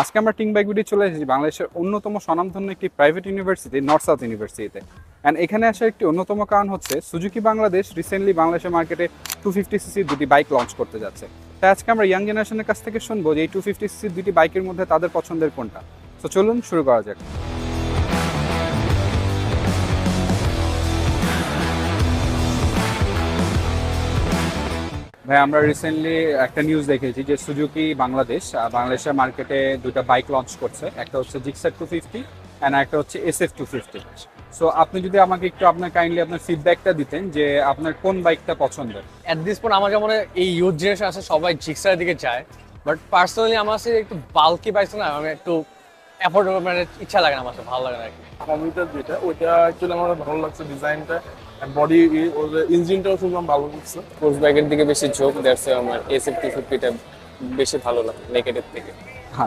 আজকে আমরা টিং বাইক ভিডিও চলে এসেছি বাংলাদেশের অন্যতম স্বনামধন্য একটি প্রাইভেট ইউনিভার্সিটি, নর্থ সাউথ ইউনিভার্সিটিতে। অ্যান্ড এখানে আসার একটি অন্যতম কারণ হচ্ছে সুজুকি বাংলাদেশ রিসেন্টলি বাংলাদেশের মার্কেটে 250cc দুটি বাইক লঞ্চ করতে যাচ্ছে। তাই আজকে আমরা ইয়াং জেনারেশনের কাছ থেকে শুনবো যে এই 250cc দুটি বাইকের মধ্যে তাদের পছন্দের কোনটা। তো চলুন শুরু করা যাক। ভাই, আমরা রিসেন্টলি একটা নিউজ দেখেছি যে সুজুকি বাংলাদেশ বাংলাদেশের মার্কেটে দুটো বাইক লঞ্চ করছে। একটা হচ্ছে জিক্সার 250 অ্যান্ড একটা হচ্ছে SF 250। সো আপনি যদি আমাকে একটু আপনার কাইন্ডলি আপনার ফিডব্যাকটা দিতেন যে আপনার কোন বাইকটা পছন্দের। অ্যাট দিস পয়েন্ট আমার মনে হয় এই ইউথ জেনারেশন আছে সবাই জিক্সারের দিকে যায়, বাট পার্সোনালি আমার কাছে একটু বাল্কি বাইক না, আমি একটু অ্যাফোর্ডেবল, মানে ইচ্ছা লাগে না, আমার কাছে ভালো লাগে না আর কি। কমিটার যেটা ওইটা অ্যাকচুয়ালি আমার ভালো লাগছে ডিজাইনটা, বডি ওর ইঞ্জিনটাও শুনলাম ভালো লাগছে। স্পোর্টস বাইকের দিকে বেশি ঝোঁক, দ্যাটস আমার SF 250টা বেশি ভালো লাগে নেকেটের থেকে।